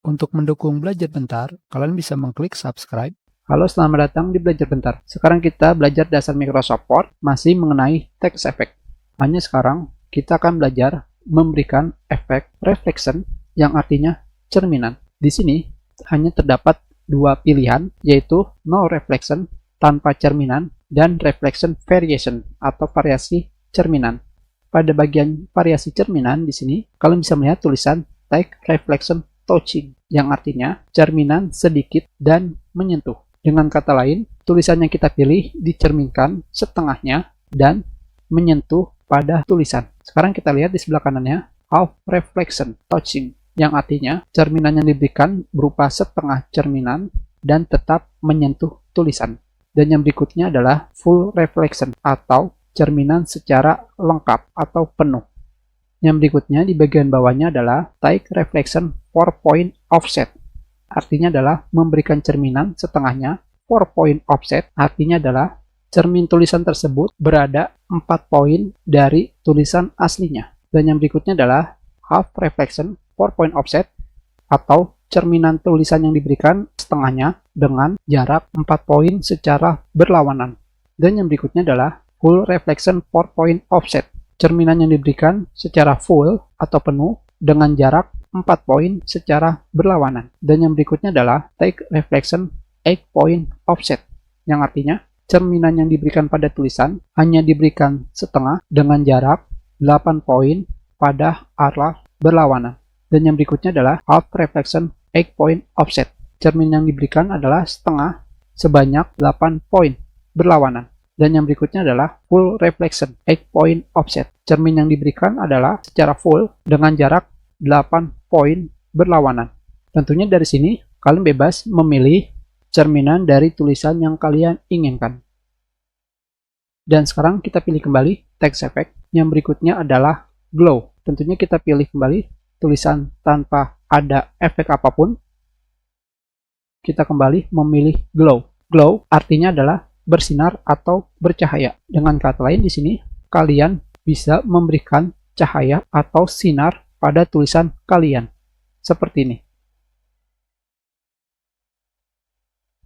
Untuk mendukung Belajar Bentar, kalian bisa mengklik subscribe. Halo, selamat datang di Belajar Bentar. Sekarang kita belajar dasar Microsoft Word masih mengenai text effect. Hanya sekarang kita akan belajar memberikan efek reflection yang artinya cerminan. Di sini hanya terdapat dua pilihan, yaitu no reflection tanpa cerminan dan reflection variation atau variasi cerminan. Pada bagian variasi cerminan di sini, kalian bisa melihat tulisan take reflection touching, yang artinya cerminan sedikit dan menyentuh. Dengan kata lain, tulisan yang kita pilih dicerminkan setengahnya dan menyentuh pada tulisan. Sekarang kita lihat di sebelah kanannya, half reflection touching, yang artinya cerminan yang diberikan berupa setengah cerminan dan tetap menyentuh tulisan. Dan yang berikutnya adalah full reflection atau cerminan secara lengkap atau penuh. Yang berikutnya di bagian bawahnya adalah take reflection 4-point offset. Artinya adalah memberikan cerminan setengahnya. 4-point offset artinya adalah cermin tulisan tersebut berada 4 poin dari tulisan aslinya. Dan yang berikutnya adalah half reflection 4-point offset atau cerminan tulisan yang diberikan setengahnya dengan jarak 4 poin secara berlawanan. Dan yang berikutnya adalah full reflection 4-point offset. Cerminan yang diberikan secara full atau penuh dengan jarak 4 poin secara berlawanan. Dan yang berikutnya adalah take reflection 8-point offset, yang artinya cerminan yang diberikan pada tulisan hanya diberikan setengah dengan jarak 8 poin pada arah berlawanan. Dan yang berikutnya adalah half reflection 8-point offset. Cermin yang diberikan adalah setengah sebanyak 8 poin berlawanan. Dan yang berikutnya adalah full reflection 8-point offset. Cermin yang diberikan adalah secara full dengan jarak 8 poin berlawanan. Tentunya dari sini kalian bebas memilih cerminan dari tulisan yang kalian inginkan. Dan sekarang kita pilih kembali text effect. Yang berikutnya adalah glow. Tentunya kita pilih kembali tulisan tanpa ada efek apapun. Kita kembali memilih glow. Glow artinya adalah bersinar atau bercahaya. Dengan kata lain di sini kalian bisa memberikan cahaya atau sinar pada tulisan kalian seperti ini.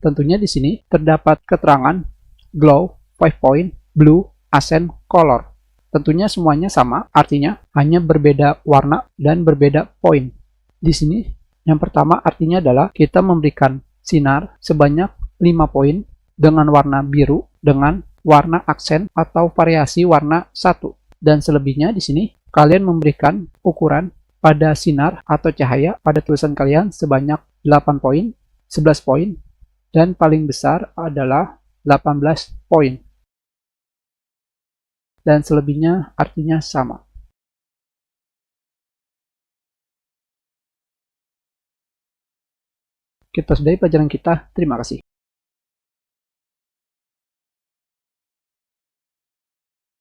Tentunya di sini terdapat keterangan glow 5-point blue accent color. Tentunya semuanya sama, artinya hanya berbeda warna dan berbeda poin. Di sini yang pertama artinya adalah kita memberikan sinar sebanyak 5 poin dengan warna biru dengan warna aksen atau variasi warna 1. Dan selebihnya di sini kalian memberikan ukuran pada sinar atau cahaya pada tulisan kalian sebanyak 8 poin, 11 poin, dan paling besar adalah 18 poin. Dan selebihnya artinya sama. Kita sudahi pelajaran kita. Terima kasih.